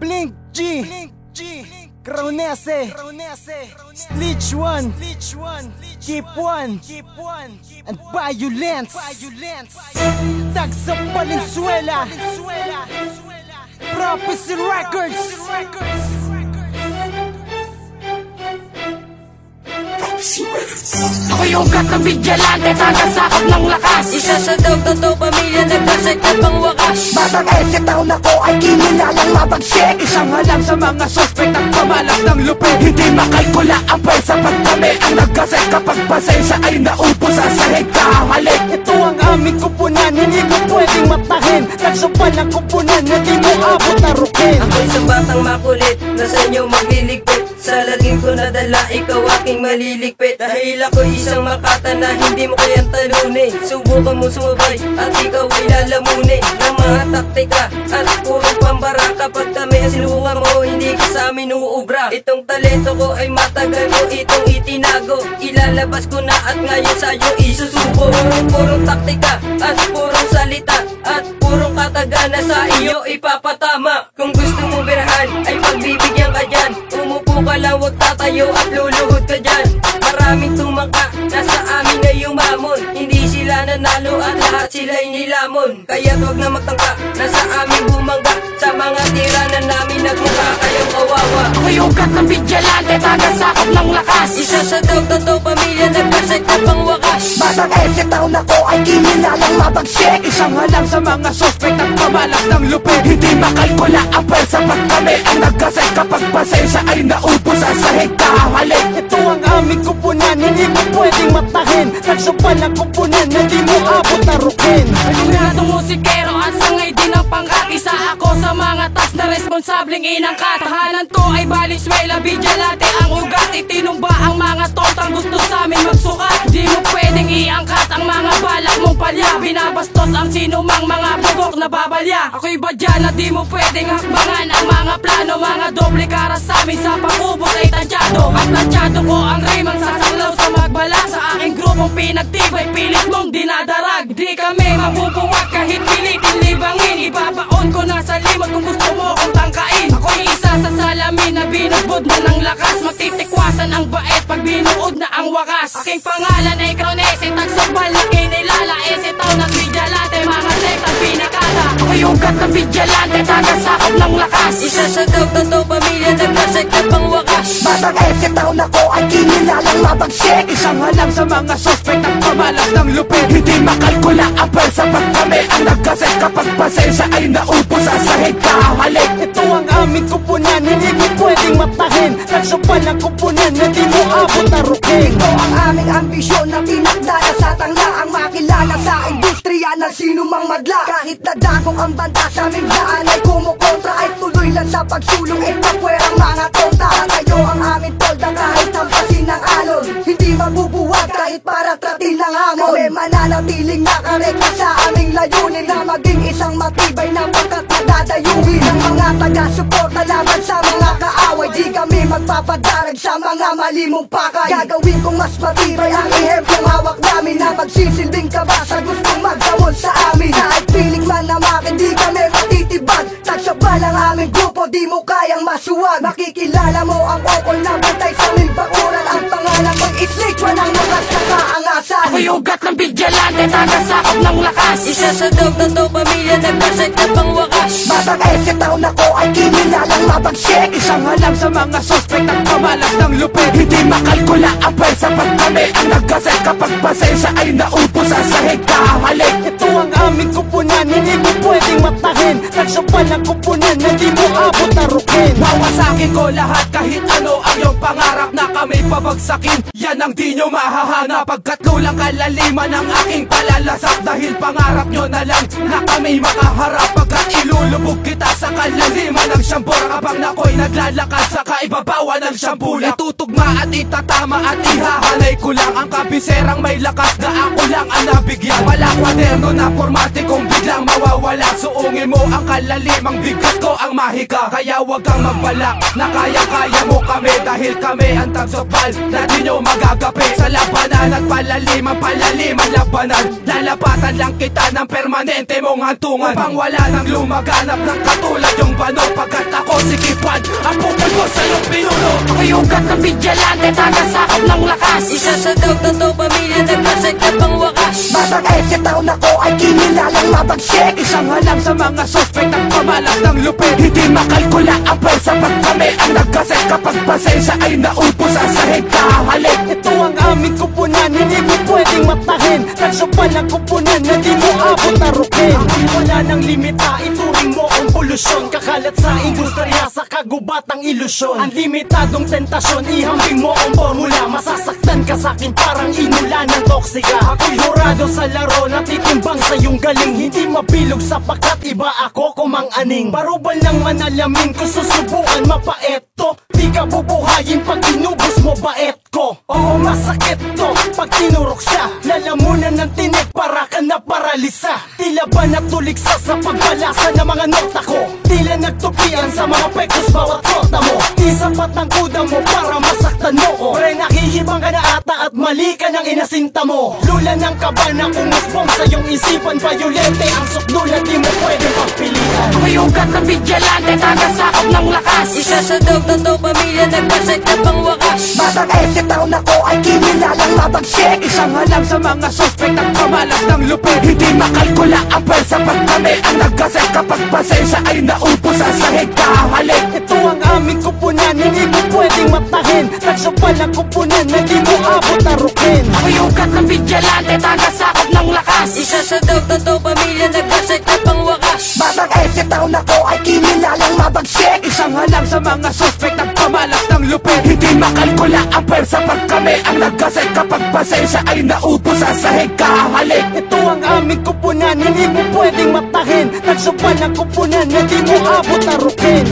Blink G, Cronese, Sledge One, Keep One, and Violence. Tag sa Valenzuela, Prophecy Records. Ako yung katabigyalante, tagasakop ng lakas. Isa sa daw pamilya, nagdasay at pangwakas. Batang ese taon ako ay kinilalang mabagsik. Isang halang sa mga suspect at pamalas ng lupit. Hindi makalkula ang pwersa pag kami ang nagkasay. Kapag pasensya ay naupo sa sahig kahalik. Ito ang aming kupunan, hindi mo pwedeng matahin. Nagsupan ang kupunan, hindi mo abot na rukin. Ako isang batang makulit, nasa inyo magliligpit. Sa laging ko nadala, ikaw aking maliligpit. Dahil ako isang makata na hindi mo kayang talunin. Subukan mo sumabay at ikaw ay lalamunin ng mga taktika at purong pambara. Kapag kami ang sinubukan mo, hindi ka sa amin uubra. Itong talento ko ay matagal mo itong itinago. Ilalabas ko na at ngayon sa'yo isusubo. Purong taktika at purong salita at purong katagana sa iyo ipapatama. Kung gusto mo birahan ay pagbibigyan ka dyan. Umupo ka lang, wag tatayo at luluhod ka dyan. Maraming tumangka, nasa amin na yumamon. Hindi sila nanalo at lahat sila'y nilamon. Kaya't wag na magtangka, nasa amin bumangga. Sa mga tiranan namin nagmukha kayong kawawa. Ako yung katabigyalante, tagasakop ng lakas. Isa sa daw pamilya, nagdasay at pangwakas. Batang ese taon ako ay kinilalang mabagsik. Isang halang sa mga suspect at pamalas ng lupit. Hindi makalkula ang pwersa pag kami ang nagkasay. Kapag pasensya ay naupo sa sahig kahalik. Ito ang aming kupunan, hindi mo pwedeng matahin. Nagsupan ang kupunan, hindi mo abot na rukin. Paniguradong musikero at sangay din ang pangkakisa. Ako sa mga task na responsableng inangkat. Tahanan ko ay Valenzuela, Vigilante ang ugat. Itinumba ang mga totang gusto sa amin magsukat. Di mo pwedeng iangkat ang mga balak mong palya. Binabastos ang sinumang mga bugok na babalya. Ako'y badya na di mo pwedeng hakbangan ang mga plano. Mga doble kara sa amin sa pangubos ay tadyado. At tadyado ko ang rimang sasanglaw sa magbala. Sa aking grupong pinagtibay, pilit mong dinadarag. Di kami mabubuwag kahit pilitin libangin. Ibabaon ko na sa limot kung gusto mo kong tangkain. Ako'y isa sa salamin na binugbod na ng lakas. Magtitikwasan ang bait pag binuod na ang wakas. Aking pangalan ay Cronese, tagsambal na kinilala. Ese taon ng Vigilante, mga sektang pinakala. Ako yung katabigyalante, tagasakop ng lakas. Isa sa daw pamilya, nagdasay at pangwakas. Batang ese taon ako ay kinilalang mabagsik. Isang halang sa mga suspect at pamalas ng lupit. Hindi makalkula ang pwersa pag kami ang nagkasay. Kapag pasensya ay naupo sa sahig kahalik. Ito ang aming kupunan, hindi mo pwedeng matahin. Nagsupan ang kupunan, hindi mo abot na rukin. Ito ang aming ambisyon na tinakda na sa tangla. Ang makilala sa industriya ng sinumang madla. Kahit nadagok ang banda sa aming daan ay kumukontra. Ay tuloy lang sa pagsulong ipapwerang mga tonta. Tayo ang aming tolda kahit hampasin ng alon. Hindi mabubuwag kahit para tratin ng hamon. Kami mananatiling nakarekta sa aming layunin na maging isang matibay na pagkat nadadayuhin ng mga taga-suporta laban sa mga kaaway. Di kami magpapadarag sa mga mali mong pakay. Gagawin kong mas matibay ang ihemplong hawak namin na magsisilbing kabasa gustong magdamon sa amin. Kahit piling man na makin, di kami matitibag. Tagsabal ang aming grupo, di mo kayang masuwag. Makikilala mo ang okol na bantay sa milbakuran. Ang pangalan ko'y Sledge One ang lukas na kaangasan. Ako yung gat ng Vigilante, tagasakop ng lakas. Isa sa daw pamilya, nagdasay at pangwakas. Batang ese taon ako ay kinilalang mabagsik. Isang halang sa mga suspect at pamalas ng lupit. Hindi makalkula ang pwersa pag kami ang nagkasay. Kapag pasensya ay naupo sa sahig kahalik. Ito ang aming kupunan, hindi mo pwedeng matahin. Nagsupan ang kupunan, hindi mo abot na rukin. Wawasakin ko lahat kahit ano ang iyong pangarap na kami pabagsakin. Yan ang di nyo mahahanap. Pagkatlulang kalaliman ng aking palalasak. Dahil pangarap nyo na lang na kami makaharap. Pagkat ilulubog kita sa kalaliman ng siyambura. Kapag nako'y naglalakad sa kaibabawan ng siyambula. Itutugma at itatama at ihahalay ko lang ang kabiserang may lakas na ako lang ang nabigyan. Walang kwaderno na pormate kung biglang mawawala. Suong Tanungin mo ang kalalimang bigas ko ang mahika. Kaya wag kang magbalak na kaya-kaya mo kami, dahil kami ang tagsopal na di nyo magagapi. Sa labanan at palalim ang labanan, lalapatan lang kita ng permanente mong hantungan, upang wala nang lumaganap ng katulad yung bano. Pagkat ako si Kipan, ang pupul ko sa iyong pinuno. Ako'y ugat ng bidyalante, tagasakop ng lakas. Isa sa daw totoo pamilya, nagpasag na pang wakas. Batang ese taon ako ay kinilalang mabagsik. Isang halang sa mga sospek ng pamalas ng lupit. Hindi makalkula ang pwersa pag kami ang nagkasek. Kapag pasensya ay naupos sa sahig kahalik. Ito ang aming kupunan, hindi mo pwedeng matahin. Tagsupan ang kupunan na di mo abot na rukin. Wala nang limita, ituring mo ang polusyon. Kakalat sa industriya sa kagubatang ilusyon. Ang limitadong tentasyon, ihambing mo ang formula. Masasaktan ka sa'kin parang inula ng toksika. Ako'y hurado sa laro, natitimbang sa iyong galing. Hindi mabilog sapagkat iba ako kumang-aning. Barubal ng manalamin ko, susubukan mapaeto. Di ka bubuhayin pag inubos mo bait ko. Oo, masakit to pag tinurok siya. Lalamunan ng tinik para ka na paralisa. Tila ba natuliksa sa pagbalasa ng mga nota ko? Tila nagtupian sa mga pekos bawat kota mo. Di sapat ang kuda mo para masaktan mo ko. Pre, nakihibang ka na ata at mali ka ng inasinta mo. Lula ng kaba na umusbong sa iyong isipan. Violente ang sukdulan, di mo pwede pagpilian. Ako'y ugat ng bidyalante, tagasakop ng lakas. Isa sa daw totoo pamilya, nagpasag na pang wakas. Batang ese taon ako ay kinilalang mabagsik. Isang halang sa mga sospek ng pamalas ng lupit. Hindi makalkula ang pwersa pag kami ang nagkasek. Kapag pasensya ay naupos sa sahig kahalik. Ito ang aming kupunan, hindi mo pwedeng matahin. Tagsupan ang kupunan na di mo abot na rukin. Ako'y ugat ng bidyalante, tagasakop ng lakas. Isa sa daw totoo pamilya, nagpasag na pang wakas. Batang ese taon ako ay kinilalang mabagsik. Isang halang sa mga sospek ng pamalas ng lupit. Hindi makalkula ang pwersa pag kami ang nagkasek. Kapag pasensya ay naupos sa sahig kahalik. Ito ang aming kupunan, hindi mo pwedeng matahin. Tagsupan ang kupunan na di mo abot na rukin.